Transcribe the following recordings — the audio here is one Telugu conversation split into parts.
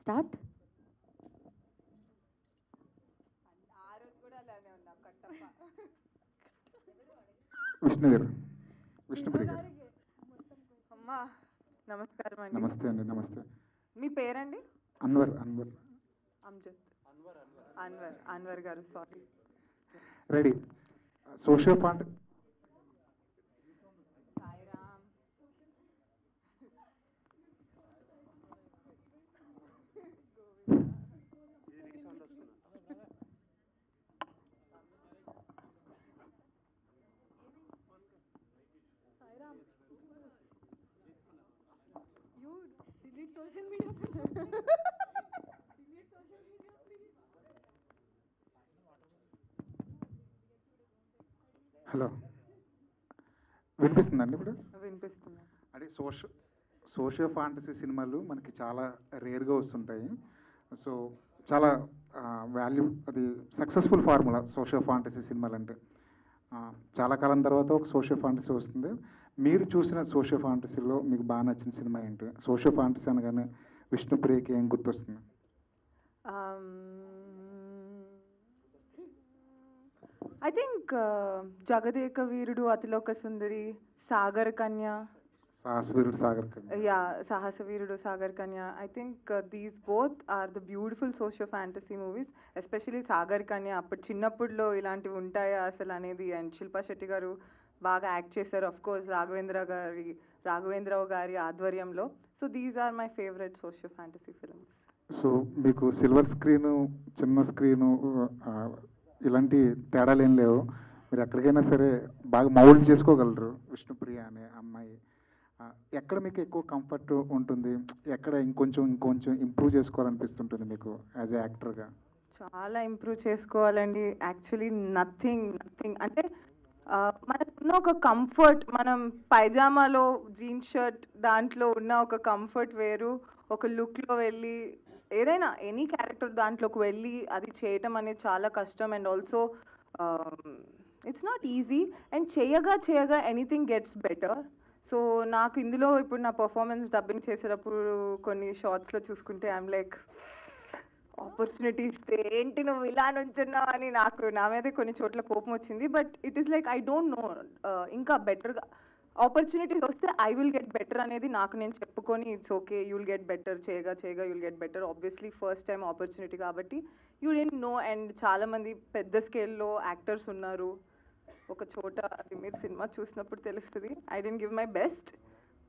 స్టార్ట్. విష్ణు గారు, విష్ణుప్రియ గారు. అమ్మా నమస్కారం అండి. నమస్తే అండి. నమస్తే. మీ పేరండి? అన్వర్. అమ్జద్. అన్వర్ గారు, sorry. Ready. Socio font. Sairam. Hello, వినిపిస్తుందండి ఇప్పుడు? వినిపిస్తుంది. అంటే సోషియో ఫాంటసీ సినిమాలు మనకి చాలా రేర్గా వస్తుంటాయి. సో చాలా వాల్యూ, అది సక్సెస్ఫుల్ ఫార్ములా సోషియో ఫాంటసీ సినిమాలు అంటే. చాలా కాలం తర్వాత ఒక సోషియో ఫాంటసీ వస్తుంది. మీరు చూసిన సోషియో ఫాంటసీలో మీకు బాగా నచ్చిన సినిమా ఏంటి? సోషియో ఫాంటసీ అనగానే విష్ణుప్రియకి ఏం గుర్తొస్తుంది? I think Jagadeka Veerudu, Athiloka Sundari, Sagar Kanya. Sahasaveerudu Sagar Kanya. Yeah, Sahasa Veerudu Sagar Kanya. I think these both are the beautiful socio fantasy movies. Especially Sagar Kanya. అప్పుడు చిన్నప్పుడులో ఇలాంటివి ఉంటాయా అసలు అనేది. అండ్ శిల్పా శెట్టి గారు బాగా యాక్ట్ చేశారు. అఫ్ కోర్స్ రాఘవేంద్రరావు గారి ఆధ్వర్యంలో. So these are my favourite socio fantasy films. So మీకు సిల్వర్ స్క్రీను, చిన్న స్క్రీను ఇలాంటి తేడాలు ఏం లేవు. మీరు ఎక్కడికైనా సరే బాగా మౌల్డ్ చేసుకోగలరు. విష్ణుప్రియ అనే అమ్మాయి ఎక్కడ మీకు ఎక్కువ కంఫర్ట్ ఉంటుంది? ఎక్కడ ఇంకొంచెం ఇంప్రూవ్ చేసుకోవాలనిపిస్తుంటుంది మీకు యాజ్ ఏ యాక్టర్గా? చాలా ఇంప్రూవ్ చేసుకోవాలండి. యాక్చువల్లీ నథింగ్ అంటే మనకున్న ఒక కంఫర్ట్, మనం పైజామాలో జీన్స్ షర్ట్ దాంట్లో ఉన్న ఒక కంఫర్ట్ వేరు. ఒక లుక్లో వెళ్ళి ఏదైనా ఎనీ క్యారెక్టర్ దాంట్లోకి వెళ్ళి అది చేయటం అనేది చాలా కష్టం. And also it's not easy. And చేయగా ఎనీథింగ్ గెట్స్ బెటర్. సో నాకు ఇందులో ఇప్పుడు నా పర్ఫార్మెన్స్ డబ్బింగ్ చేసేటప్పుడు కొన్ని షార్ట్స్లో చూసుకుంటే ఐఎమ్ లైక్, ఆపర్చునిటీ ఇస్తే ఏంటి నువ్వు ఇలా నుంచున్నావు అని నాకు నా మీదే కొన్ని చోట్ల కోపం వచ్చింది. But it is like I don't no, ఇంకా బెటర్గా ఆపర్చునిటీస్ వస్తే ఐ విల్ గెట్ బెటర్ అనేది నాకు నేను చెప్పుకొని, it's okay, you will get better, చేయగా you will get better. Obviously first time opportunity కాబట్టి యూ డెంట్ నో. అండ్ చాలామంది పెద్ద స్కేల్లో యాక్టర్స్ ఉన్నారు ఒక చోట. అది మీరు సినిమా చూసినప్పుడు తెలుస్తుంది. I didn't give my best,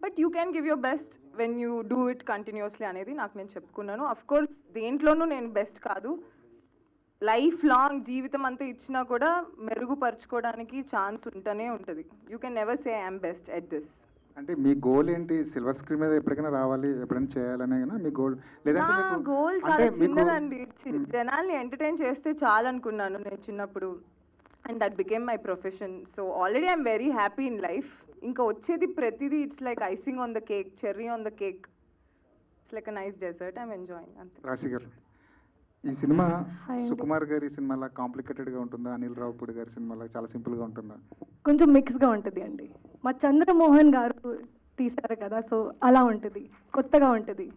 but you can give your best when you do it continuously అనేది నాకు నేను చెప్పుకున్నాను. అఫ్ కోర్స్ దేంట్లోనూ నేను బెస్ట్ కాదు. లైఫ్ లాంగ్ జీవితం అంతా ఇచ్చినా కూడా మెరుగుపరుచుకోవడానికి ఛాన్స్ ఉంటూనే ఉంటుంది. You can never say I'm best at this. అంటే మీ గోల్ ఏంటి? సిల్వర్ స్క్రీన్ మీద ఎప్పటికైనా రావాలి, ఎప్పుడైనా చేయాలనే మీ గోల్? లేదంటే నా గోల్ చాలా చిన్నదండి. జనాల్ని ఎంటర్టైన్ చేస్తే చాలు అనుకున్నాను నేను చిన్నప్పుడు. And that became my profession. So already I'm very happy in life. ఇంకా వచ్చేది ప్రతిదీ it's like icing on the cake, cherry on the cake. It's like a nice dessert. I'm enjoying అంతే. రాశి గారు, ఈ సినిమా సుకుమార్ గారి సినిమాలా కాంప్లికేటెడ్గా ఉంటుందా? అనిల్ రావుపూడి గారి సినిమాలా చాలా సింపుల్గా ఉంటుందా? కొంచెం మిక్స్గా ఉంటుంది అండి. మా చంద్రమోహన్ గారు తీశారు కదా, సో అలా ఉంటుంది, కొత్తగా ఉంటుంది.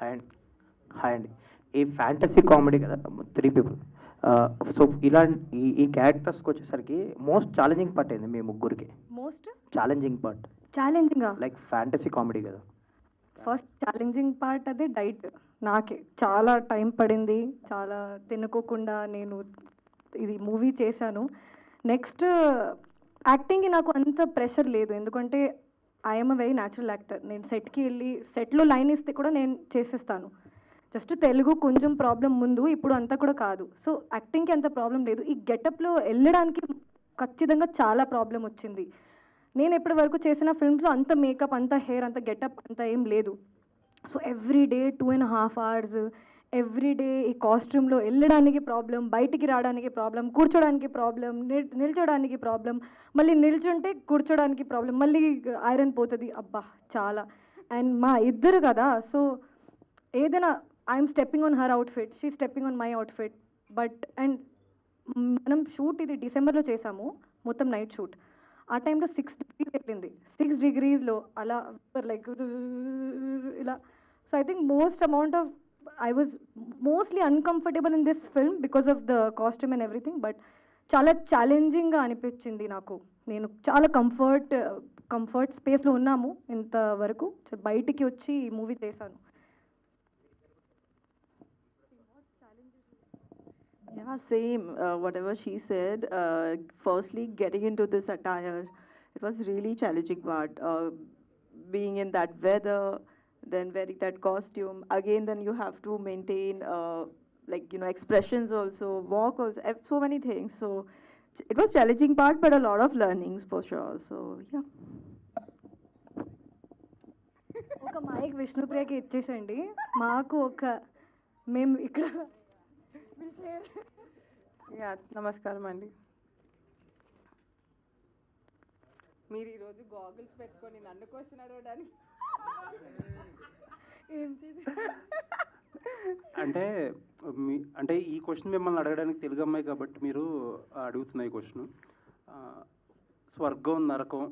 హాయ్ అండి. ఈ ఫ్యాంటసీ కామెడీ కదా, 3 people. సో ఈ క్యారెక్టర్స్కి వచ్చేసరికి మోస్ట్ ఛాలెంజింగ్ పార్ట్ అయింది మీ ముగ్గురికి. Most challenging part challenging like fantasy comedy కదా. ఫస్ట్ ఛాలెంజింగ్ పార్ట్ అదే డైట్. నాకే చాలా టైం పడింది. చాలా తినుకోకుండా నేను ఇది మూవీ చేశాను. నెక్స్ట్ యాక్టింగ్కి నాకు అంత ప్రెషర్ లేదు, ఎందుకంటే I'm a very natural actor. నేను సెట్కి వెళ్ళి సెట్లో లైన్ ఇస్తే కూడా నేను చేసేస్తాను. జస్ట్ తెలుగు కొంచెం ప్రాబ్లం ముందు, ఇప్పుడు అంతా కూడా కాదు. సో యాక్టింగ్కి అంత ప్రాబ్లం లేదు. ఈ గెటప్లో వెళ్ళడానికి ఖచ్చితంగా చాలా ప్రాబ్లం వచ్చింది. నేను ఇప్పటి వరకు చేసిన ఫిల్మ్స్లో అంత మేకప్, అంత హెయిర్, అంత గెటప్ అంత ఏం లేదు. So every day 2.5 hours every day ఈ కాస్ట్యూమ్లో వెళ్ళడానికి ప్రాబ్లం, బయటికి రావడానికి ప్రాబ్లం, కూర్చోడానికి ప్రాబ్లం, నిల్చోడానికి ప్రాబ్లం, మళ్ళీ నిల్చుంటే కూర్చోడానికి ప్రాబ్లం, మళ్ళీ ఐరన్ పోతుంది. అబ్బా చాలా. అండ్ మా ఇద్దరు కదా, సో ఏదైనా I'm stepping on her outfit, she stepping on my outfit. But and మనం షూట్ ఇది డిసెంబర్లో చేసాము, మొత్తం నైట్ షూట్. ఆ టైంలో 6 degrees వెళ్ళింది. 6 degreesలో అలా లైక్ ఇలా. So I think I was mostly uncomfortable in this film because of the costume and everything, but చాలా ఛాలెంజింగ్గా అనిపించింది నాకు. నేను చాలా కంఫర్ట్ స్పేస్లో ఉన్నాము ఇంతవరకు. బయటికి వచ్చి ఈ మూవీ చేశాను. Yeah, same. Whatever she said. Firstly, getting into this attire, it was really challenging part. Being in that weather, then wearing that costume. Again, then you have to maintain, like, you know, expressions also, walk also, so many things. So it was challenging part, but a lot of learnings for sure. So yeah. ఒక మైక్ విష్ణుప్రియకి ఇచ్చేసండి. మాకు మేము ఇక్కడ యా నమస్కారం అండి. మీరు ఈరోజు గాగుల్స్ పెట్టుకొని నన్ను క్వశ్చన్ అడగడానికి అంటే ఈ క్వశ్చన్ మిమ్మల్ని అడగడానికి తెలుగు అమ్మాయి కాబట్టి మీరు అడుగుతున్న ఈ క్వశ్చన్. స్వర్గం, నరకం,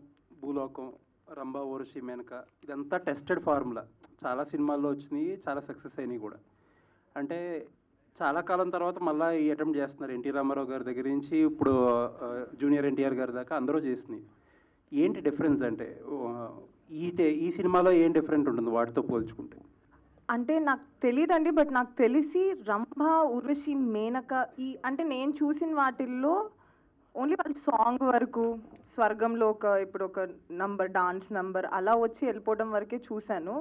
భూలోకం, రంభ, ఊర్వశి, మేనక ఇదంతా టెస్టెడ్ ఫార్ములా. చాలా సినిమాల్లో వచ్చినాయి, చాలా సక్సెస్ అయినాయి కూడా. అంటే చాలా కాలం తర్వాత మళ్ళీ ఈ అటెంప్ట్ చేస్తున్నారు. ఎన్టీ రామారావు గారి దగ్గర నుంచి ఇప్పుడు జూనియర్ ఎన్టీఆర్ గారి దాకా అందరూ చేసినాయి. ఏంటి డిఫరెన్స్ అంటే ఈ సినిమాలో ఏం డిఫరెంట్ ఉంటుంది వాటితో పోల్చుకుంటే? అంటే నాకు తెలియదండి, బట్ నాకు తెలిసి రంభ, ఊర్వశి, మేనక అంటే నేను చూసిన వాటిల్లో ఓన్లీ వాళ్ళ సాంగ్ వరకు, స్వర్గంలో ఇప్పుడు ఒక నంబర్, డాన్స్ నంబర్ అలా వచ్చి వెళ్ళిపోవడం వరకే చూశాను.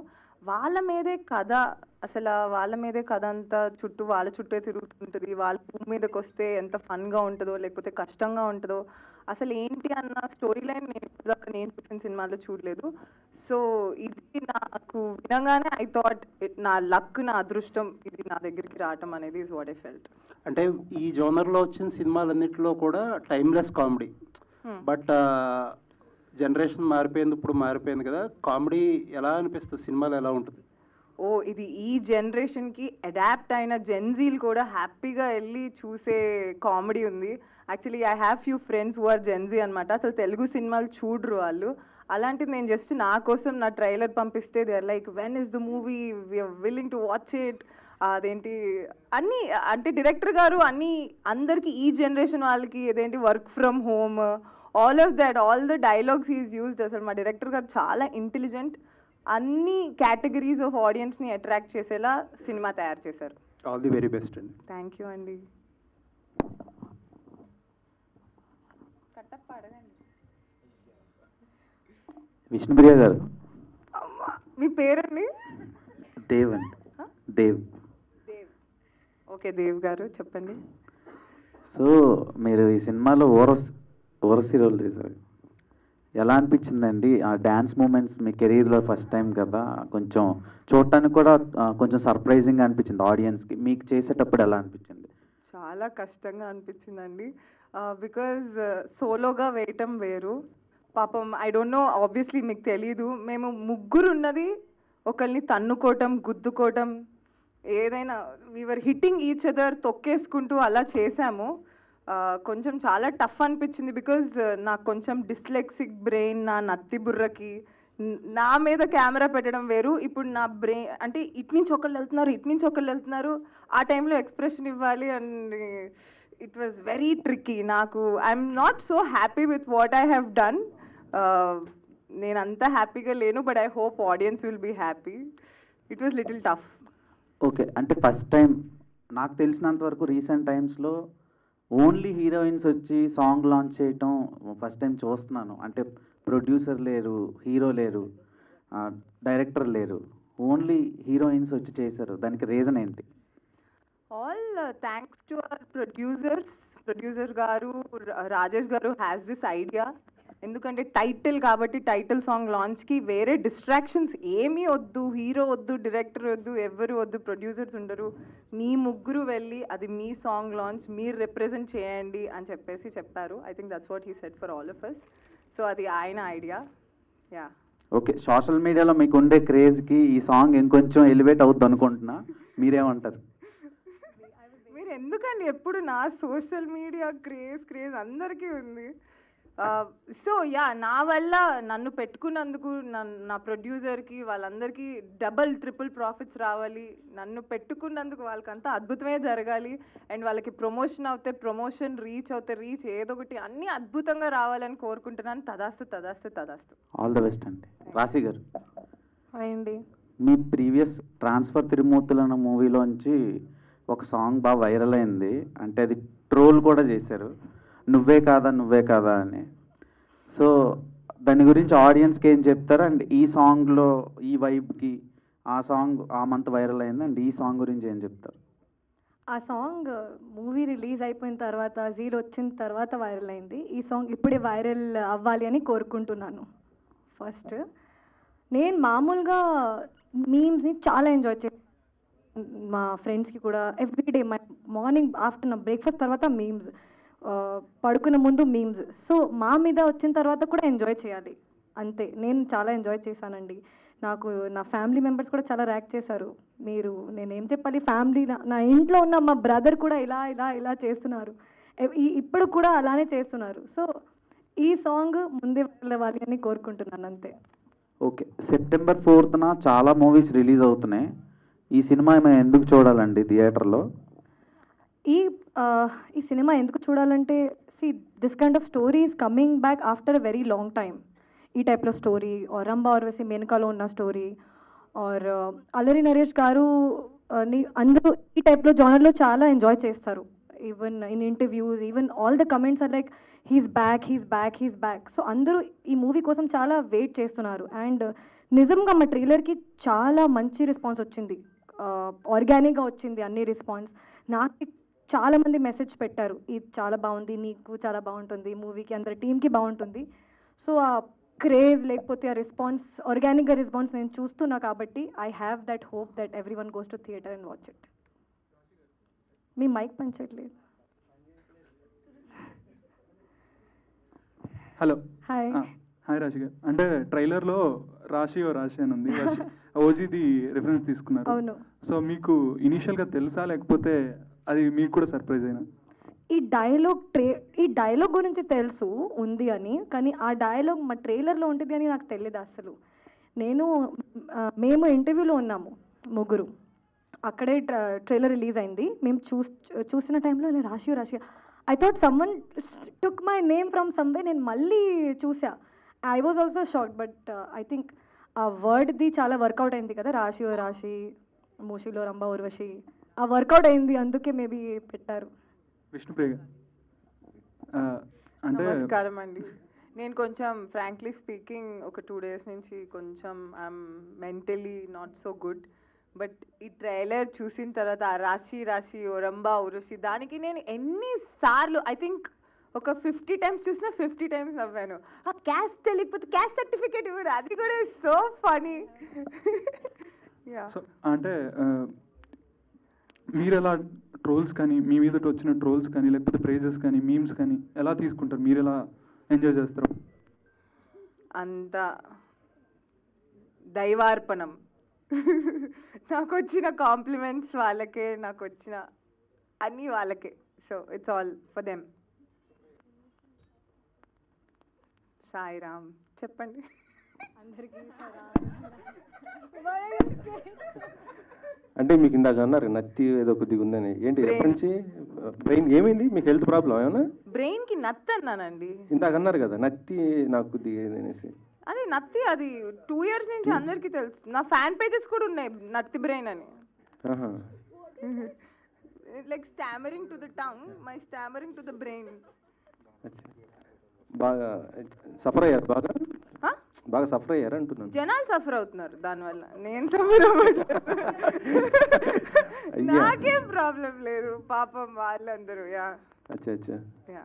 వాళ్ళ మీదే కథ, అసలు వాళ్ళ మీదే కథ అంతా వాళ్ళ చుట్టే తిరుగుతుంటుంది. వాళ్ళ భూమి మీదకి వస్తే ఎంత ఫన్గా ఉంటుందో లేకపోతే కష్టంగా ఉంటుందో అసలు ఏంటి అన్న స్టోరీ లైన్ నేను చూసిన సినిమాలో చూడలేదు. సో ఇది నాకు వినగానే ఐ థాట్ నా లక్, నా అదృష్టం ఇది నా దగ్గరికి రావటం అనేది ఇస్ వాట్ ఐ ఫెల్ట్. అంటే ఈ జోనర్లో వచ్చిన సినిమాలన్నింటిలో కూడా టైమ్లెస్ కామెడీ. బట్ జనరేషన్ మారిపోయింది, ఇప్పుడు మారిపోయింది కదా, కామెడీ ఎలా అనిపిస్తుంది? సినిమాలు ఎలా ఉంటుంది? ఇది ఈ జనరేషన్కి అడాప్ట్ అయిన జెన్జీలు కూడా హ్యాపీగా వెళ్ళి చూసే కామెడీ ఉంది. Actually I have few friends who are Gen Z అనమాట. అసలు తెలుగు సినిమాలు చూడరు వాళ్ళు. అలాంటిది నేను జస్ట్ నా కోసం నా ట్రైలర్ పంపిస్తే they are like, when is the movie, we're willing to watch it. అదేంటి అన్నీ అంటే డైరెక్టర్ గారు అన్నీ అందరికీ ఈ జనరేషన్ వాళ్ళకి ఏదేంటి work from home, all of that, all the dialogues is used. అసలు మా డైరెక్టర్ గారు చాలా ఇంటెలిజెంట్. అన్ని కేటగిరీస్ ఆఫ్ ఆడియన్స్ని అట్రాక్ట్ చేసేలా సినిమా తయారు చేశారు. ఆల్ ది వెరీ బెస్ట్ అండి. థ్యాంక్ యూ అండి. విష్ణుప్రియ గారు, మీ పేరండి? దేవ్ అండి. దేవ్. ఓకే దేవ్ గారు చెప్పండి. సో మీరు ఈ సినిమాలో ఓరసి రోల్ చేశారు. ఎలా అనిపించిందండి ఆ డ్యాన్స్ మూమెంట్స్? మీ కెరీర్లో ఫస్ట్ టైం కదా, కొంచెం చూడటానికి కూడా కొంచెం సర్ప్రైజింగ్గా అనిపించింది ఆడియన్స్కి. మీకు చేసేటప్పుడు ఎలా అనిపించింది? చాలా కష్టంగా అనిపించిందండి. బికాజ్ సోలోగా వేయటం వేరు. పాపం ఐ డోంట్ నో, ఆబ్వియస్లీ మీకు తెలీదు, మేము ముగ్గురు ఉన్నది ఒకరిని తన్నుకోవటం, గుద్దుకోవటం, ఏదైనా వీఆర్ హిట్టింగ్ ఈచ్ అదర్, తొక్కేసుకుంటూ అలా చేశాము. కొంచెం చాలా టఫ్ అనిపించింది. బికాజ్ నాకు కొంచెం డిస్లెక్సిక్ బ్రెయిన్, నా నత్తి బుర్రకి నా మీద కెమెరా పెట్టడం వేరు. ఇప్పుడు నా బ్రెయిన్ అంటే ఇటు నుంచి ఒకళ్ళు వెళ్తున్నారు, ఆ టైంలో ఎక్స్ప్రెషన్ ఇవ్వాలి. And it was very tricky. నాకు I'm not so happy with what I have done. నేను అంత హ్యాపీగా లేను, but I hope audience will be happy. It was little tough. Okay, అంటే ఫస్ట్ టైం నాకు తెలిసినంత వరకు రీసెంట్ టైమ్స్లో ఓన్లీ హీరోయిన్స్ వచ్చి సాంగ్ లాంచ్ చేయటం ఫస్ట్ టైం చూస్తున్నాను. అంటే ప్రొడ్యూసర్ లేరు, హీరో లేరు, డైరెక్టర్ లేరు, ఓన్లీ హీరోయిన్స్ వచ్చి చేశారు. దానికి రీజన్ ఏంటి? All thanks to our producer గారు, రాజేష్ గారు హ్యాస్ దిస్ ఐడియా. ఎందుకంటే టైటిల్ కాబట్టి టైటిల్ సాంగ్ లాంచ్కి వేరే డిస్ట్రాక్షన్స్ ఏమీ వద్దు, హీరో వద్దు, డైరెక్టర్ వద్దు, ఎవరు వద్దు, ప్రొడ్యూసర్స్ ఉండరు, మీ ముగ్గురు వెళ్ళి అది మీ సాంగ్ లాంచ్ మీరు రిప్రజెంట్ చేయండి అని చెప్పారు. I think that's what he said for all of us. So అది ఆయన ఐడియా. యా. ఓకే, సోషల్ మీడియాలో మీకు ఉండే క్రేజ్కి ఈ సాంగ్ ఇంకొంచెం ఎలివేట్ అవుద్ది అనుకుంటున్నా, మీరేమంటారు? మీరు ఎందుకండి ఎప్పుడు నా సోషల్ మీడియా క్రేజ్ అందరికీ ఉంది. సో యా, నా వల్ల నన్ను పెట్టుకున్నందుకు నా ప్రొడ్యూసర్కి వాళ్ళందరికీ డబల్ ట్రిపుల్ ప్రాఫిట్స్ రావాలి, నన్ను పెట్టుకున్నందుకు వాళ్ళకంతా అద్భుతమే జరగాలి, అండ్ వాళ్ళకి ప్రమోషన్ అవుతే ప్రమోషన్, రీచ్ అవుతే రీచ్, ఏదో ఒకటి అన్నీ అద్భుతంగా రావాలని కోరుకుంటున్నాను. తదాస్తు తదాస్తు తదాస్తు. ఆల్ ద బెస్ట్ అండి. రాశి గారు, అండి మీ ప్రీవియస్ ట్రాన్స్ఫర్ తిరుమూర్తులు అన్న మూవీలోంచి ఒక సాంగ్ బాగా వైరల్ అయింది, అంటే అది ట్రోల్ కూడా చేశారు, నువ్వే కాదా అని. సో దాని గురించి ఆడియన్స్కి ఏం చెప్తారు? అండ్ ఈ సాంగ్లో ఈ వైబ్కి ఆ సాంగ్ ఆ మంత్ వైరల్ అయింది, అండ్ ఈ సాంగ్ గురించి ఏం చెప్తారు? ఆ సాంగ్ మూవీ రిలీజ్ అయిపోయిన తర్వాత, జీల్ వచ్చిన తర్వాత వైరల్ అయింది. ఈ సాంగ్ ఇప్పుడే వైరల్ అవ్వాలి అని కోరుకుంటున్నాను. ఫస్ట్ నేను మామూలుగా మీమ్స్ని చాలా ఎంజాయ్ చేస్తాను. మా ఫ్రెండ్స్కి కూడా ఎవ్రీడే మార్నింగ్ ఆఫ్టర్నూన్ బ్రేక్ఫాస్ట్ తర్వాత మీమ్స్, పడుకునే ముందు మీమ్స్. సో మా మీద వచ్చిన తర్వాత కూడా ఎంజాయ్ చేయాలి అంతే. నేను చాలా ఎంజాయ్ చేశానండి. నాకు నా ఫ్యామిలీ మెంబర్స్ కూడా చాలా ర్యాక్ చేశారు. మీరు నేనేం చెప్పాలి, ఫ్యామిలీ నా ఇంట్లో ఉన్న మా బ్రదర్ కూడా ఇలా చేస్తున్నారు, ఇప్పుడు కూడా అలానే చేస్తున్నారు. సో ఈ సాంగ్ ముందే వెళ్ళవాలి అని కోరుకుంటున్నాను అంతే. ఓకే, September 4th చాలా మూవీస్ రిలీజ్ అవుతున్నాయి. ఈ సినిమా మేము ఎందుకు చూడాలండి థియేటర్లో? ఈ సినిమా ఎందుకు చూడాలంటే, this kind of story is coming back after a very long time. ఈ టైప్లో స్టోరీ, ఆర్ రంభా ఊర్వశి మేనకాలో ఉన్న స్టోరీ, ఆర్ అల్లరి నరేష్ గారు అందరూ ఈ టైప్లో జానర్లో చాలా ఎంజాయ్ చేస్తారు. Even in interviews, even all the comments are like he's back. So అందరూ ఈ మూవీ కోసం చాలా వెయిట్ చేస్తున్నారు. అండ్ నిజంగా మా ట్రైలర్కి చాలా మంచి రెస్పాన్స్ వచ్చింది, ఆర్గానిక్గా వచ్చింది అన్ని రెస్పాన్స్. నాకు చాలామంది మెసేజ్ పెట్టారు, ఇది చాలా బాగుంది, నీకు చాలా బాగుంటుంది, మూవీకి అందరి టీమ్కి బాగుంటుంది. సో ఆ క్రేజ్ లేకపోతే ఆ రెస్పాన్స్, ఆర్గానిక్గా రెస్పాన్స్ నేను చూస్తున్నా కాబట్టి I have that hope that every one goes to theatre and watch it. మీ మైక్ పనిచేయట్లేదు. హలో. హాయ్. హాయ్ రాశి గారు. అంటే ట్రైలర్లో రాశి అని ఉంది, ఓజీది రిఫరెన్స్ తీసుకున్నారు. అవును. సో మీకు ఇనీషియల్గా తెలుసా, లేకపోతే అది మీకు కూడా సర్ప్రైజ్ అయినా? ఈ డైలాగ్ గురించి తెలుసు ఉంది అని, కానీ ఆ డైలాగ్ మా ట్రైలర్లో ఉంటుంది అని నాకు తెలియదు అసలు. మేము ఇంటర్వ్యూలో ఉన్నాము ముగ్గురు, అక్కడే ట్రైలర్ రిలీజ్ అయింది. మేము చూసిన టైంలో రాశి I thought someone took my name from someway. నేను మళ్ళీ చూసా, I was also shocked. But I think ఆ వర్డ్ది చాలా వర్కౌట్ అయింది కదా, రాశి మూషిలో రంభా ఊర్వశి, ఆ వర్కౌట్ అయింది, అందుకే మేబీ పెట్టారు. విష్ణుప్రియ అంటే నమస్కారం అండి. నేను కొంచెం ఫ్రాంక్లీ స్పీకింగ్ ఒక 2 days నుంచి కొంచెం I'm mentally not so good. But ఈ ట్రైలర్ చూసిన తర్వాత ఆ రాశి ఓ రంభా ఊర్వశి, దానికి నేను ఎన్నిసార్లు, ఐ థింక్ ఒక 50 times చూసినా 50 times నవ్వాను. ఆ క్యాస్ట్ తెలియకపోతే క్యాస్ట్ సర్టిఫికేట్ ఇవ్వడు, అది కూడా సో ఫనీ. అంటే మీరు ఎలా ట్రోల్స్ కానీ, మీ మీద వచ్చిన ట్రోల్స్ కానీ, లేకపోతే ప్రైజెస్ కానీ, మీమ్స్ కానీ ఎలా తీసుకుంటారు? మీరు ఎలా ఎంజాయ్ చేస్తారు? అంత దైవార్పణం. నాకు వచ్చిన కాంప్లిమెంట్స్ వాళ్ళకే, నాకు వచ్చిన అన్నీ వాళ్ళకే. So it's all for them. Sairam చెప్పండి. అంటే మీకు ఇందాక అన్నారు నత్తి ఏదో కొద్దిగా ఉందని, ఏంటి ఎప్పటి నుంచి? బ్రెయిన్ ఏమైంది మీకు? హెల్త్ ప్రాబ్లం ఏమన్నా? బ్రెయిన్ కి నత్తి అన్నానండి ఇందాక అన్నారు కదా నత్తి నాకు కొద్దిగా అనేసి. అది నత్తి, అది 2 years నుంచి అందరికీ తెలుసు. నా ఫ్యాన్ పేజెస్ కూడా ఉన్నాయి నత్తి బ్రెయిన్ అని. Like stammering to the tongue, my stammering to the brain. బాగా సఫర్ అయ్యారు? బాగా సఫర్ అయ్యారు అంటున్నాను. జనాలు సఫర్ అవుతున్నారు దానివల్ల, నేను సఫర్ అవ్వదు. నాకేం ప్రాబ్లం లేదు, పాపం వాళ్ళందరూ. అచ్చా.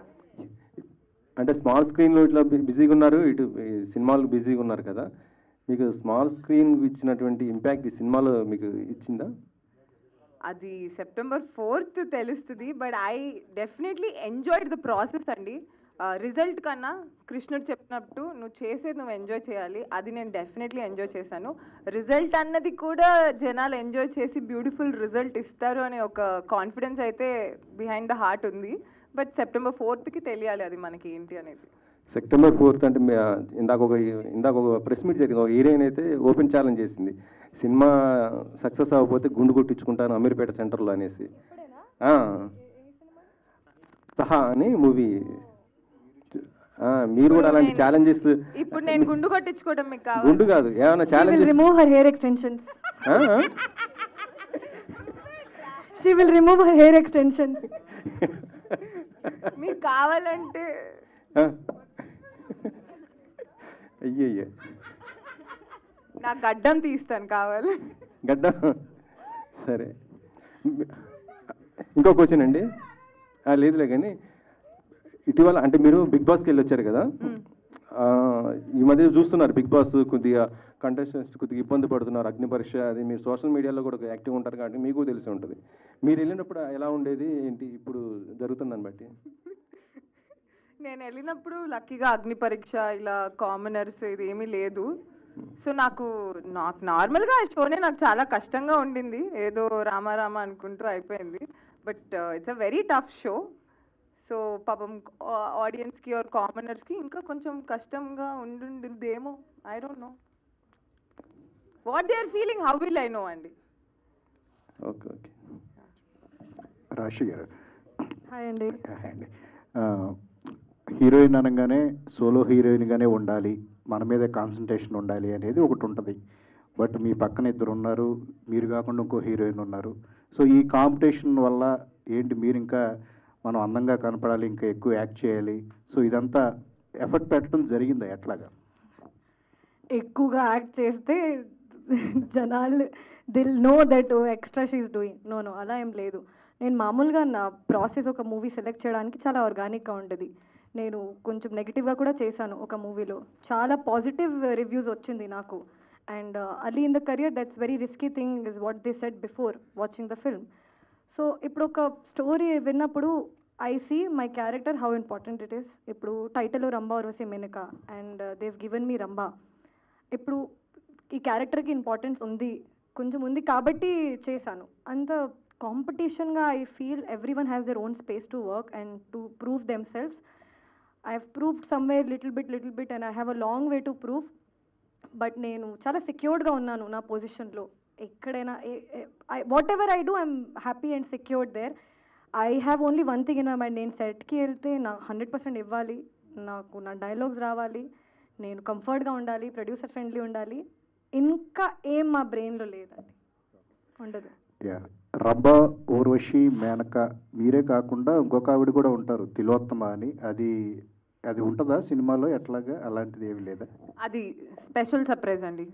అంటే స్మాల్ స్క్రీన్లో ఇట్లా బిజీగా ఉన్నారు, ఇటు సినిమాలు బిజీగా ఉన్నారు కదా, మీకు స్మాల్ స్క్రీన్ ఇచ్చినటువంటి ఇంపాక్ట్ ఈ సినిమాలో మీకు ఇచ్చిందా? అది September 4th తెలుస్తుంది. But I definitely enjoyed the process అండి. రిజల్ట్ కన్నా కృష్ణుడు చెప్పినట్టు నువ్వు ఎంజాయ్ చేయాలి, అది నేను డెఫినెట్లీ ఎంజాయ్ చేశాను. రిజల్ట్ అన్నది కూడా జనాలు ఎంజాయ్ చేసి బ్యూటిఫుల్ రిజల్ట్ ఇస్తారు అనే ఒక కాన్ఫిడెన్స్ అయితే బిహైండ్ ద హార్ట్ ఉంది. బట్ September 4th తెలియాలి అది మనకి ఏంటి అనేది. సెప్టెంబర్ 4th అంటే ఇందాక ఒక ప్రెస్ మీట్ జరిగింది. ఒక హీరోయిన్ అయితే ఓపెన్ ఛాలెంజ్ చేసింది, సినిమా సక్సెస్ అవ్వకపోతే గుండు కొట్టించుకుంటాను అమీర్పేట సెంటర్లో అనేసి. సహా అని మూవీ. మీరు కూడా అలాంటి ఛాలెంజెస్. ఇప్పుడు నేను గుండు కొట్టించుకోవడం మీకు కావాలి? గుండు కాదు, ఏమైనా challenges. Remove her hair extensions. She will remove her hair extensions. మీకు కావాలంటే అయ్యయ్య, నా గడ్డం తీస్తాను కావాలి. గడ్డం సరే. ఇంకో క్వశ్చన్ అండి. లేదులే కానీ ఇటీవల అంటే మీరు బిగ్ బాస్కి వెళ్ళి వచ్చారు కదా, ఈ మధ్య చూస్తున్నారు బిగ్ బాస్ కొద్దిగా కంటెస్టెంట్స్ కొద్దిగా ఇబ్బంది పడుతున్నారు, అగ్ని పరీక్ష అది. మీరు సోషల్ మీడియాలో కూడా యాక్టివ్ ఉంటారు కాబట్టి మీకు తెలిసి ఉంటుంది. మీరు వెళ్ళినప్పుడు ఎలా ఉండేది ఏంటి ఇప్పుడు జరుగుతుందని బట్టి? నేను వెళ్ళినప్పుడు లక్కీగా అగ్ని పరీక్ష ఇలా కామనర్స్ ఇది ఏమీ లేదు. సో నాకు నార్మల్గా ఆ షోనే నాకు చాలా కష్టంగా ఉండింది, ఏదో రామారామ అనుకుంటూ అయిపోయింది. But it's a very tough show. So పాపం ఆడియన్స్కి ఆర్ కామనర్స్కి ఇంకా కొంచెం కష్టంగా ఉండుండేదేమో. I don't know what they are feeling, how will I know అండి. Okay okay. Raashi garu hi అండి. హాయ్ అండి. హీరోయిన్ అనగానే సోలో హీరోయిన్గానే ఉండాలి, మన మీదే కాన్సన్ట్రేషన్ ఉండాలి అనేది ఒకటి ఉంటుంది. బట్ మీ పక్కన ఇద్దరు ఉన్నారు, మీరు కాకుండా ఇంకో హీరోయిన్ ఉన్నారు. సో ఈ కాంపిటీషన్ వల్ల ఏంటి, మీరు ఇంకా మనం అందంగా కనపడాలి, ఇంకా ఎక్కువ యాక్ట్ చేయాలి, సో ఇదంతా ఎఫర్ట్ పెట్టడం జరిగిందా ఎట్లాగా? ఎక్కువగా యాక్ట్ చేస్తే జనాలు they'll know that extra she's doing. No అలా ఏం లేదు. నేను మామూలుగా నా ప్రాసెస్ ఒక మూవీ సెలెక్ట్ చేయడానికి చాలా ఆర్గానిక్గా ఉంటుంది. నేను కొంచెం నెగిటివ్గా కూడా చేశాను ఒక మూవీలో, చాలా పాజిటివ్ రివ్యూస్ వచ్చింది నాకు. And early in the career that's very risky thing is what they said before watching the film. So ఇప్పుడు ఒక స్టోరీ విన్నప్పుడు I see my character how important it is. ఇప్పుడు title Rambha Urvashi Menaka and they given me Rambha. ఇప్పుడు ఈ క్యారెక్టర్కి ఇంపార్టెన్స్ ఉంది, కొంచెం ఉంది కాబట్టి చేశాను. అంత కాంపిటీషన్గా I feel everyone has their own space to work and to prove themselves. I have proved somewhere little bit and I have a long way to prove. But నేను చాలా సెక్యూర్డ్గా ఉన్నాను నా పొజిషన్లో. ఎక్కడైనా whatever I do I'm happy and secured there. I have only one thing in my mind, నేను సెట్కి వెళ్తే నా 100% ఇవ్వాలి, నాకు నా డైలాగ్స్ రావాలి, నేను కంఫర్ట్గా ఉండాలి, ప్రొడ్యూసర్ ఫ్రెండ్లీ ఉండాలి. ఇంకా ఏం మా బ్రెయిన్లో లేదండి, ఉండదు. రంభా ఊర్వశి మేనక మీరే కాకుండా ఇంకొక ఆవిడ కూడా ఉంటారు, తిలోత్తమ అని. అది ఉంటుందా సినిమాలో ఎట్లాగా? అలాంటిది ఏమి లేదా? అది స్పెషల్ సర్ప్రైజ్ అండి.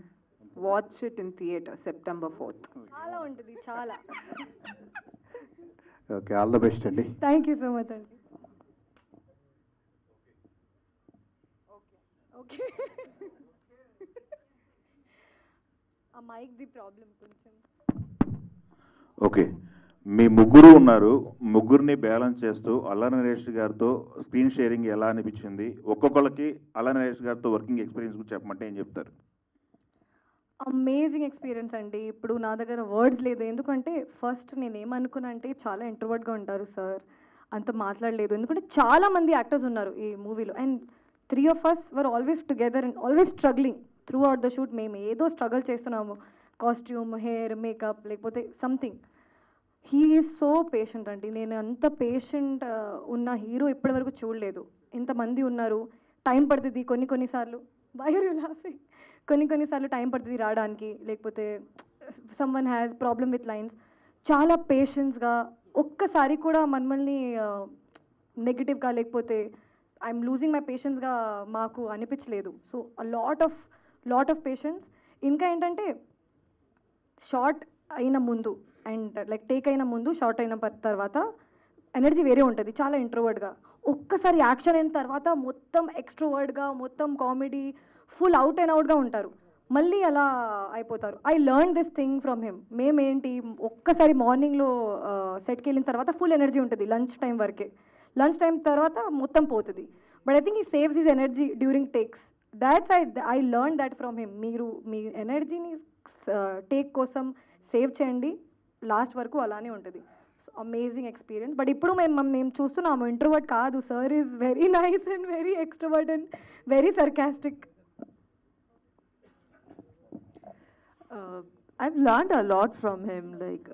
Watch it in theatre September 4th. చాలా ఉంటుంది, చాలా. ఓకే, ఆల్ ద బెస్ట్ అండి. థ్యాంక్ యూ సో మచ్ అండి. ఓకే ఆ మైక్ ది ప్రాబ్లం కొంచెం. ఓకే, మీ ముగ్గురు ఉన్నారు, ముగ్గురిని బ్యాలెన్స్ చేస్తూ అల్లా నరేష్ గారితో స్క్రీన్ షేరింగ్ ఎలా అనిపించింది? ఒక్కొక్కరికి అల్లా నరేష్ గారితో వర్కింగ్ ఎక్స్పీరియన్స్ గురించి చెప్పమంటే ఏం చెప్తారు? అమేజింగ్ ఎక్స్పీరియన్స్ అండి. ఇప్పుడు నా దగ్గర వర్డ్స్ లేదు. ఎందుకంటే ఫస్ట్ నేను ఏమనుకున్నా అంటే చాలా ఇంట్రోవర్ట్గా ఉంటారు సార్, అంత మాట్లాడలేదు. ఎందుకంటే చాలా మంది యాక్టర్స్ ఉన్నారు ఈ మూవీలో and 3 of us were always together and always struggling throughout the shoot. మేము ఏదో స్ట్రగుల్ చేస్తున్నాము, కాస్ట్యూమ్, హెయిర్, మేకప్, లేకపోతే something. He is so patient అండి. నేను అంత పేషెంట్ ఉన్న హీరో ఇప్పటివరకు చూడలేదు. ఇంతమంది ఉన్నారు, టైం పడుతుంది కొన్నిసార్లు. Why are you laughing? కొన్నిసార్లు టైం పడుతుంది రావడానికి, లేకపోతే someone has problem with lines. చాలా పేషెన్స్గా, ఒక్కసారి కూడా మనల్ని నెగిటివ్గా లేకపోతే ఐఎమ్ లూజింగ్ మై పేషెన్స్గా మాకు అనిపించలేదు. So lot of patience. ఇంకా ఏంటంటే షార్ట్ అయిన ముందు అండ్ లైక్ టేక్ అయిన ముందు, షార్ట్ అయిన తర్వాత ఎనర్జీ వేరే ఉంటుంది, చాలా ఇంట్రోవర్డ్గా. ఒక్కసారి యాక్షన్ అయిన తర్వాత మొత్తం ఎక్స్ట్రోవర్డ్గా, మొత్తం కామెడీ, ఫుల్ అవుట్ అండ్ అవుట్గా ఉంటారు. మళ్ళీ అలా అయిపోతారు. I learn this thing from him. మేమేంటి, ఒక్కసారి మార్నింగ్లో సెట్కి వెళ్ళిన తర్వాత ఫుల్ ఎనర్జీ ఉంటుంది లంచ్ టైం వరకే. లంచ్ టైం తర్వాత మొత్తం పోతుంది. But I think he saves his energy during takes. That's I learn that from him. మీరు మీ ఎనర్జీని టేక్ కోసం సేవ్ చేయండి, లాస్ట్ వరకు అలానే ఉంటుంది. So amazing experience. బట్ ఇప్పుడు మేము చూస్తున్నాము ఇంట్రోవర్ట్ కాదు, sir is very nice and very extrovert and very sarcastic. I've learned a lot from him. Like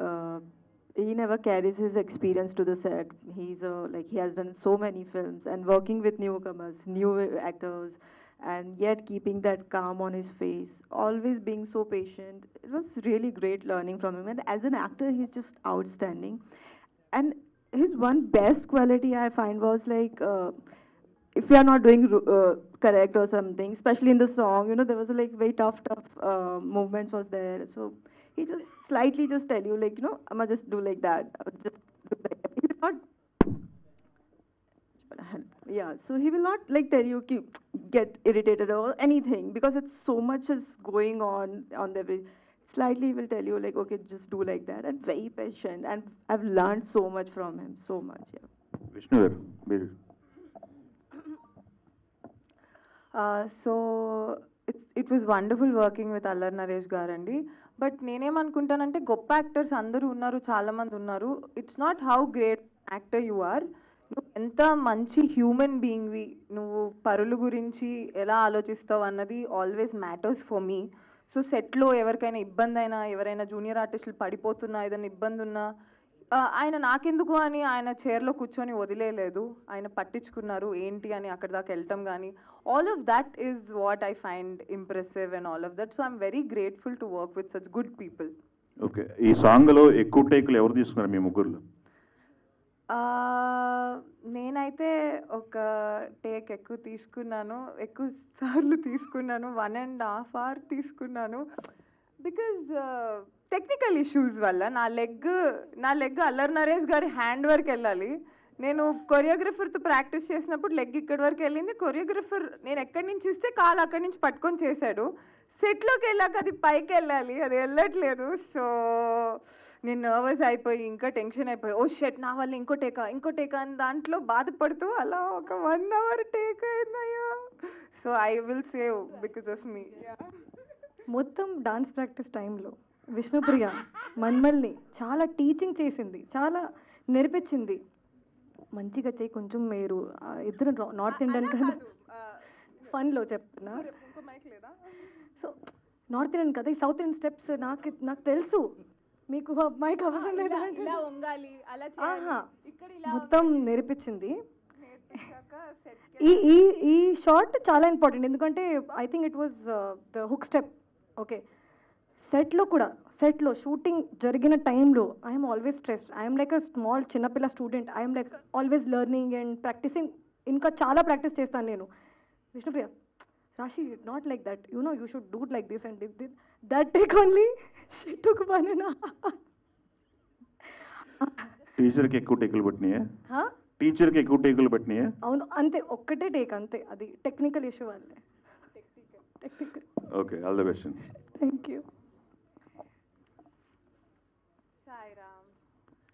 he never carries his experience to the set. He's like he has done so many films and working with newcomers, new actors, and yet keeping that calm on his face, always being so patient. It was really great learning from him. And as an actor, he's just outstanding. And his one best quality I find was like. If we are not doing correct or something, especially in the song, you know, there was like very tough movements was there. So he just slightly just tell you like, you know, I'ma just do like that. Just do like that. He will not. Yeah, so he will not like tell you ki get irritated or anything because it's so much is going on the way. Slightly he will tell you like, okay, just do like that, and very patient. And I've learned so much from him, so much. Yeah. Vishnu గారు మీరు so it was wonderful working with Allari Naresh గారండి. బట్ నేనేమనుకుంటానంటే గొప్ప యాక్టర్స్ అందరూ ఉన్నారు, చాలామంది ఉన్నారు. It's not how great actor you are, నువ్వు ఎంత మంచి హ్యూమన్ బీయింగ్వి, నువ్వు పరుల గురించి ఎలా ఆలోచిస్తావు అన్నది always matters for me. So సెట్లో ఎవరికైనా ఇబ్బంది అయినా, ఎవరైనా జూనియర్ ఆర్టిస్టులు పడిపోతున్నా, ఏదైనా ఇబ్బంది ఉన్నా, ఆయన నాకెందుకు అని ఆయన చైర్లో కూర్చొని వదిలేయలేదు, ఆయన పట్టించుకున్నారు ఏంటి అని అక్కడ దాకా వెళ్ళటం కానీ, all of that is what I find impressive and all of that. So I'm very grateful to work with such good people. Okay, ఈ సాంగ్లో ఎక్కువ టేకులు ఎవరు తీసుకున్నారు మీ ముగ్గురులో? నేనైతే ఒక టేక్ ఎక్కువ తీసుకున్నాను, ఎక్కువ సార్లు తీసుకున్నాను, 1.5 hours తీసుకున్నాను. బికాజ్ టెక్నికల్ ఇష్యూస్ వల్ల నా లెగ్ అల్లరి నరేష్ గారి హ్యాండ్ వరకు వెళ్ళాలి. నేను కొరియోగ్రఫర్తో ప్రాక్టీస్ చేసినప్పుడు లెగ్ ఇక్కడి వరకు వెళ్ళింది. కొరియోగ్రఫర్ నేను ఎక్కడి నుంచి ఇస్తే కాలు అక్కడి నుంచి పట్టుకొని చేశాడు. సెట్లోకి వెళ్ళాక అది పైకి వెళ్ళాలి, అది వెళ్ళట్లేదు. సో నేను నర్వస్ అయిపోయి ఇంకా టెన్షన్ అయిపోయి, ఓ షెట్ నా వల్ల ఇంకో టేకా అని దాంట్లో బాధపడుతూ అలా ఒక 1 hour టేక్ అయిందయ్యా. So I will save because of me. మొత్తం డాన్స్ ప్రాక్టీస్ టైంలో విష్ణుప్రియ మన్మల్ని చాలా టీచింగ్ చేసింది, చాలా నేర్పించింది. మంచిగా చేయి కొంచెం, మీరు ఇద్దరు నార్త్ ఇండియన్ కదా, ఫన్లో చెప్తున్నా. సో నార్త్ ఇండియన్ కదా, ఈ సౌత్ ఇండియన్ స్టెప్స్ నాకు తెలుసు, మీకు అమ్మాయికి అవసరం లేదా, మొత్తం నేర్పించింది. ఈ షార్ట్ చాలా ఇంపార్టెంట్, ఎందుకంటే I think it was the hook step. Okay, సెట్లో షూటింగ్ జరిగిన టైంలో I'm always stressed. I'm like a small చిన్నపిల్ల student. I'm like always learning and practising. ఇంకా చాలా ప్రాక్టీస్ చేస్తాను నేను. Vishnupriya, Raashi, not like that, you know, you should do like this and this. That take only she took 1.5 hours. టీచర్కి ఎక్కువ టేకులు పట్టినాయా? టీచర్కి ఎక్కువ టేకులు పట్టినాయా? అవును, అంతే, ఒక్కటే టేక్ అంతే. అది టెక్నికల్ ఇష్యూ వల్లే. Technical. Okay, all the best. Thank you.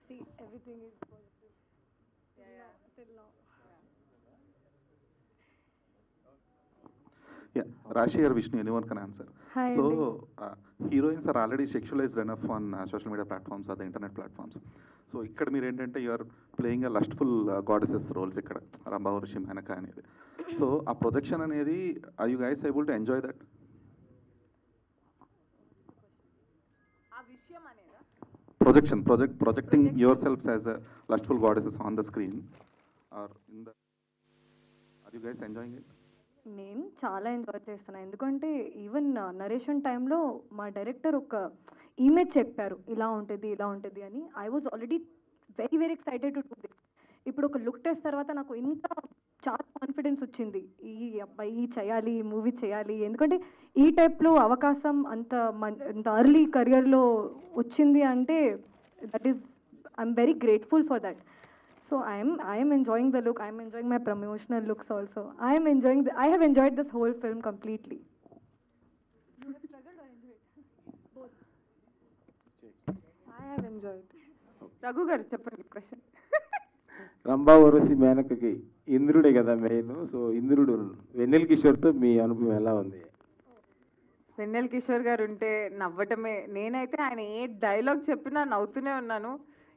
See, everything is positive. Yeah. Till now. Yeah, Rashi or Vishnu, anyone can answer. Hi. So, heroines are already sexualized enough on social media platforms or the internet platforms. So, ఇక్కడ మీరు ఏంటంటే you are playing a lustful goddesses roles ఇక్కడ, రంభా వర్షి మేనక అనేది. సో ఆ ప్రొజెక్షన్ అనేది, are you guys able to enjoy that? projecting yourselves as a lustful goddesses on the screen or in the, are you guys enjoying it? నేను చాలా ఎంజాయ్ చేస్తాను, ఎందుకంటే ఈవెన్ నరేషన్ టైంలో మా డైరెక్టర్ ఒక ఇమేజ్ చెప్పారు, ఇలా ఉంటుంది అని. I was already very very excited to do this. ఇప్పుడు ఒక లుక్ టెస్ట్ తర్వాత నాకు ఇంత చాలా కాన్ఫిడెన్స్ వచ్చింది, ఈ అబ్బాయి చేయాలి, ఈ మూవీ చేయాలి. ఎందుకంటే ఈ టైప్లో అవకాశం అంత అర్లీ కెరియర్లో వచ్చింది అంటే that is, I'm very grateful for that. So I am enjoying the look. I am enjoying my promotional looks also. I have enjoyed this whole film completely. You have struggled or enjoyed? Both. I have enjoyed. Raghu garu cheppandi question. Rambha Urvashi మేనకకి ఇంద్రుడే కదా మెయిన్. సో ఇంద్రుడు వెన్నెల కిషోర్తో మీ అనుభవం ఎలా ఉంది? వెన్నెల కిషోర్ గారు ఉంటే నవ్వటమే. నేనైతే ఆయన ఏ డైలాగ్ చెప్పినా నవ్వుతూనే ఉన్నాను.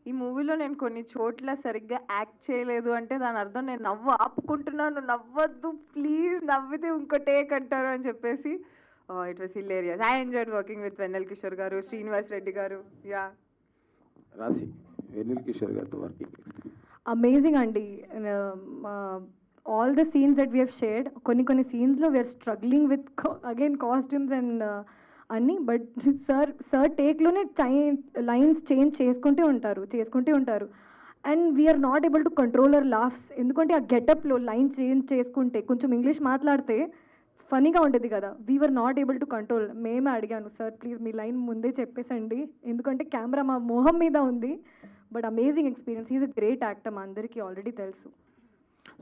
ఈ మూవీలో నేను కొన్ని చోట్ల సరిగ్గా యాక్ట్ చేయలేదు అంటే దాని అర్థం నేను నవ్వు ఆపుకుంటున్నాను, నవ్వద్దు ప్లీజ్, నవ్వితే ఇంకో టేక్ అంటారు అని చెప్పేసి it was hilarious. I enjoyed working with Vennela Kishore garu, Srinivas Reddy garu. Yeah Raashi Vennela Kishore గారితో వర్కింగ్ అమేజింగ్ అండి. All the scenes that we have shared, కొన్ని సీన్స్లో we're struggling with again costumes and అన్నీ, బట్ సార్ టేక్లోనే లైన్స్ చేంజ్ చేసుకుంటూ ఉంటారు and we're not able to control our laughs. ఎందుకంటే ఆ గెటప్లో లైన్ చేంజ్ చేసుకుంటే కొంచెం ఇంగ్లీష్ మాట్లాడితే ఫనీగా ఉంటుంది కదా, we're not able to control. మేమే అడిగాను, సార్ ప్లీజ్ మీ లైన్ ముందే చెప్పేసండి, ఎందుకంటే కెమెరా మా మొహం మీద ఉంది. But amazing experience, is a great actor, మా అందరికీ ఆల్రెడీ తెలుసు.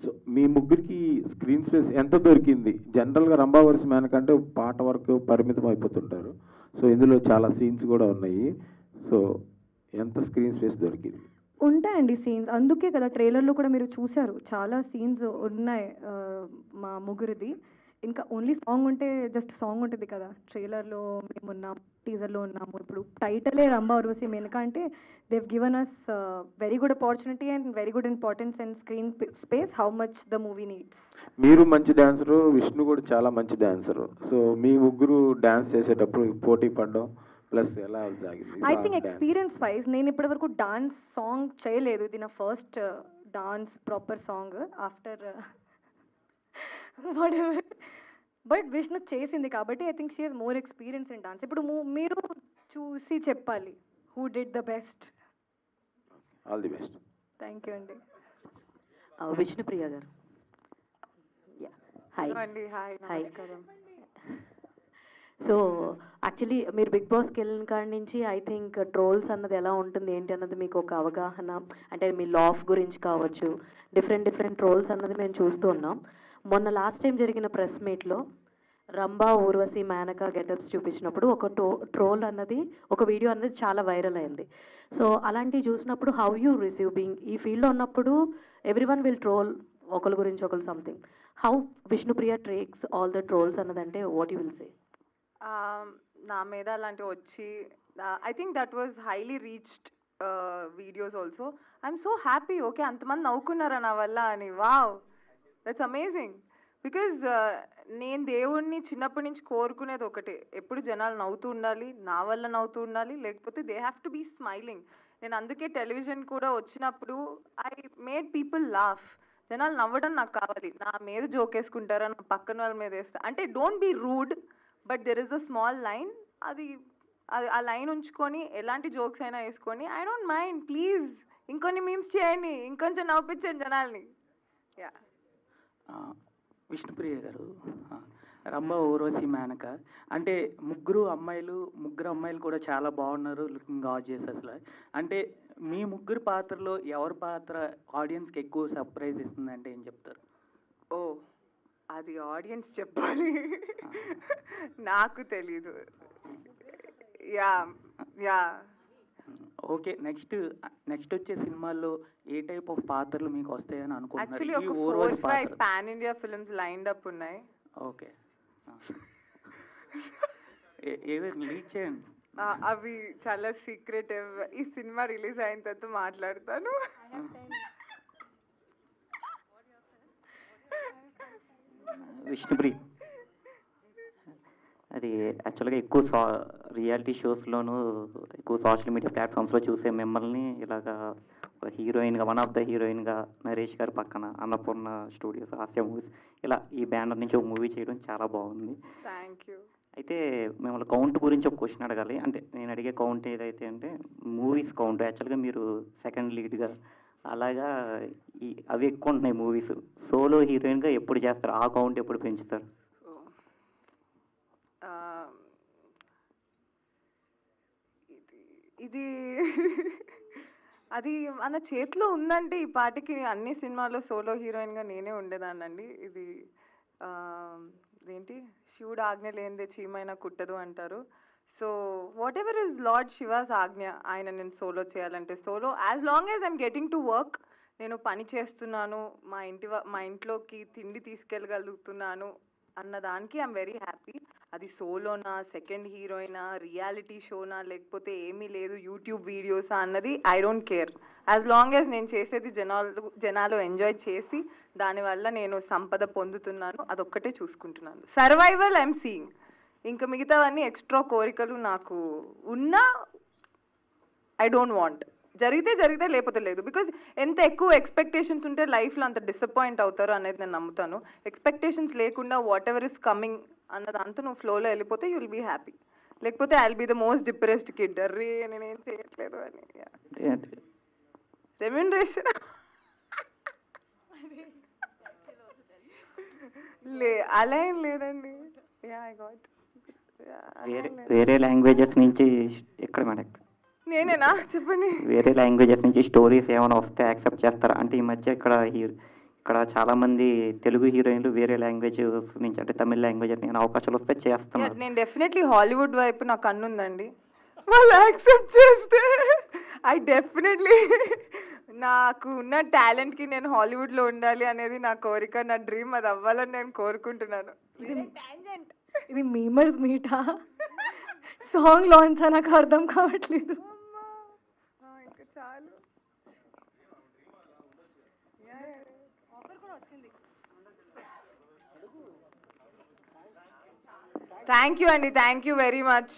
సో మీ ముగ్గురికి స్క్రీన్ స్పేస్ ఎంత దొరికింది? జనరల్గా రంభావరసి మేనక అంటే పాట వరకు పరిమితం అయిపోతుంటారు. సో ఇందులో చాలా సీన్స్ కూడా ఉన్నాయి. సో ఎంత స్క్రీన్ స్పేస్ దొరికింది? ఉంటాయండి సీన్స్, అందుకే కదా ట్రైలర్లో కూడా మీరు చూశారు చాలా సీన్స్ ఉన్నాయి మా ముగ్గురిది. ఇంకా ఓన్లీ సాంగ్ ఉంటే జస్ట్ సాంగ్ ఉంటుంది కదా, ట్రైలర్లో మేము ఉన్నాం, టీజర్లో ఉన్నాము, ఇప్పుడు టైటిలే రంభా ఉర్వశి మేనక అంటే they've given us very good opportunity and very good importance and screen space, how much the movie needs. మీరు మంచి డాన్సరు, విష్ణు కూడా చాలా మంచి డాన్సరు. సో మీ ముగ్గురు డాన్స్ చేసేటప్పుడు పోటీ పడడం ప్లస్ ఎలా సాగింది? ఐ థింక్ ఎక్స్పీరియన్స్ వైజ్ నేను ఇప్పటివరకు డాన్స్ సాంగ్ చేయలేదు, ఇది నా first dance proper song after but Vishnu చేసింది కాబట్టి I think she has more experience in dance. ఇప్పుడు మీరు చూసి చెప్పాలి who did the best. All the best. Thank you అండి. విష్ణుప్రియ గారు. హాయ్ అండి. హాయ్, నమస్కారం. సో యాక్చువల్లీ మీరు బిగ్ బాస్కి వెళ్ళిన కాడి నుంచి ఐ థింక్ ట్రోల్స్ అన్నది ఎలా ఉంటుంది ఏంటి అన్నది మీకు ఒక అవగాహన, అంటే మీ లాఫ్ గురించి కావచ్చు, డిఫరెంట్ ట్రోల్స్ అన్నది మేము చూస్తూ ఉన్నాం. మొన్న లాస్ట్ టైం జరిగిన ప్రెస్ మీట్లో రంభా ఊర్వశి మేనక గెటప్స్ చూపించినప్పుడు ఒక ట్రోల్ అన్నది, ఒక వీడియో అన్నది చాలా వైరల్ అయింది. సో అలాంటివి చూసినప్పుడు హౌ యూ రిసీవ్ బీయింగ్ ఈ ఫీల్డ్లో ఉన్నప్పుడు ఎవ్రీ వన్ విల్ ట్రోల్ ఒకరి గురించి ఒకరు something, how Vishnupriya takes all the trolls అన్నదంటే వాట్ యూ విల్ సే? నా మీద అలాంటివి వచ్చి I think that was highly reached videos also. I'm so happy, okay అంతమంది నవ్వుకున్నారా నా వల్ల అని. Wow, that's amazing. బికాజ్ నేను దేవుణ్ణి చిన్నప్పటి నుంచి కోరుకునేది ఒకటే, ఎప్పుడు జనాలు నవ్వుతూ ఉండాలి, నా వల్ల నవ్వుతూ ఉండాలి, లేకపోతే they have to be smiling. నేను అందుకే టెలివిజన్ కూడా వచ్చినప్పుడు ఐ మేడ్ పీపుల్ లాఫ్. జనాలు నవ్వడం నాకు కావాలి, నా మీద జోక్ వేసుకుంటారా, నా పక్కన వాళ్ళ మీద వేస్తా అంటే don't be rude, but there is a small line. అది ఆ లైన్ ఉంచుకొని ఎలాంటి జోక్స్ అయినా వేసుకొని ఐ డోంట్ మైండ్, ప్లీజ్ ఇంకొన్ని మీమ్స్ చేయండి, ఇంకొంచెం నవ్వించండి జనాల్ని. యా. విష్ణుప్రియ గారు, రంభా ఊర్వశి మేనక అంటే ముగ్గురు అమ్మాయిలు కూడా చాలా బాగున్నారు, లుకింగ్ గార్జియస్ అసలు. అంటే మీ ముగ్గురు పాత్రలో ఎవరి పాత్ర ఆడియన్స్కి ఎక్కువ సర్ప్రైజ్ ఇస్తుందంటే ఏం చెప్తారు? ఓ అది ఆడియన్స్ చెప్పాలి, నాకు తెలీదు. Yeah yeah okay. నెక్స్ట్ వచ్చే సినిమాల్లో ఏ టైప్ ఆఫ్ పాత్రలు మీకు వస్తాయని యాక్చువల్లీ అనుకుంటున్నారు? ఒక 4-5 pan India films lined up ఉన్నాయి. ఓకే, ఏవేవి లీడ్ చేయండి. అవి చాలా సీక్రెటివ్, ఈ సినిమా రిలీజ్ అయిన తర్వాత మాట్లాడతాను. విష్ణుప్రియ, అది యాక్చువల్గా ఎక్కువ రియాలిటీ షోస్లోను ఎక్కువ సోషల్ మీడియా ప్లాట్ఫామ్స్లో చూసే మిమ్మల్ని ఇలాగా ఒక హీరోయిన్గా, వన్ ఆఫ్ ద హీరోయిన్గా నరేష్ గారి పక్కన అన్నపూర్ణ స్టూడియోస్, హాస్య మూవీస్, ఇలా ఈ బ్యానర్ నుంచి ఒక మూవీ చేయడం చాలా బాగుంది. Thank you. అయితే మిమ్మల్ని కౌంట్ గురించి ఒక క్వశ్చన్ అడగాలి. అంటే నేను అడిగే కౌంట్ ఏదైతే అంటే మూవీస్ కౌంట్. యాక్చువల్గా మీరు సెకండ్ లీడ్గా అలాగా అవి ఎక్కువ ఉంటున్నాయి మూవీస్. సోలో హీరోయిన్గా ఎప్పుడు చేస్తారు? ఆ కౌంట్ ఎప్పుడు పెంచుతారు? ఇది అది మన చేతిలో ఉందంటే ఈ పాటికి అన్ని సినిమాల్లో సోలో హీరోయిన్గా నేనే ఉండేదాన్నండి. ఇది ఏంటి, శివుడు ఆజ్ఞ లేనిదే చీమైనా కుట్టదు అంటారు. So what ever is lord she was ఆజ్ఞ, ఆయన నేను సోలో చేయాలంటే solo, as long as I'm getting to work, నేను పని చేస్తున్నాను, మా ఇంట్లోకి తిండి తీసుకెళ్ళగలుగుతున్నాను అన్న దానికి ఐఎమ్ వెరీ హ్యాపీ. అది సోలోనా, సెకండ్ హీరోయినా, రియాలిటీ షోనా, లేకపోతే ఏమీ లేదు యూట్యూబ్ వీడియోసా అన్నది I don't care. As long as నేను చేసేది జనాలు ఎంజాయ్ చేసి దానివల్ల నేను సంపద పొందుతున్నాను, అదొక్కటే చూసుకుంటున్నాను. Survival I'm seeing. ఇంకా మిగతావన్నీ ఎక్స్ట్రా కోరికలు నాకు ఉన్నా ఐ డోంట్ వాంట్. జరిగితే లేకపోతే లేదు. బికాజ్ ఎంత ఎక్కువ ఎక్స్పెక్టేషన్స్ ఉంటే లైఫ్లో అంత డిసప్పాయింట్ అవుతారు అనేది నేను నమ్ముతాను. ఎక్స్పెక్టేషన్స్ లేకుండా వాట్ ఎవర్ ఇస్ కమింగ్ అన్నదంతా నువ్వు ఫ్లోలో వెళ్ళిపోతే యూ విల్ బీ హ్యాపీ. లేకపోతే I will be the most depressed kid, అర్రే నేనేం చేయట్లేదు అని. రెమ్యూనరేషన్ అలా ఏం లేదండి. వేరే లాంగ్వేజెస్ నుంచి ఎక్కడ మేడం? నేనేనా చెప్పండి. వేరే లాంగ్వేజెస్ నుంచి స్టోరీస్ ఏమైనా వస్తే యాక్సెప్ట్ చేస్తారా? అంటే ఈ మధ్య ఇక్కడ చాలా మంది తెలుగు హీరోయిన్లు వేరే లాంగ్వేజ్ నుంచి అంటే తమిళ లాంగ్వేజ్ నేను అవకాశాలు వస్తే చేస్తున్నారు. నేను డెఫినెట్లీ హాలీవుడ్ వైపు నా కన్ను ఉందండి. వాళ్ళు యాక్సెప్ట్ చేస్తే ఐ డెఫినెట్లీ, నాకు ఉన్న టాలెంట్కి నేను హాలీవుడ్లో ఉండాలి అనేది నా కోరిక, నా డ్రీమ్. అది అవ్వాలని నేను కోరుకుంటున్నాను. ఇది మీమర్స్ మీటా సాంగ్ లాంచ్ నాకు అర్థం కావట్లేదు. ఇంకా చాలు. థ్యాంక్ యూ అండి, thank you very much.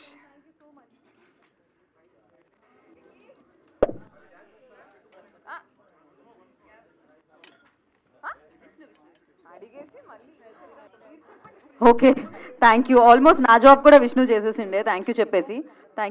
Okay, thank you. Almost నా జాబ్ కూడా విష్ణు చేసేసిండే థ్యాంక్ యూ చెప్పేసి. థ్యాంక్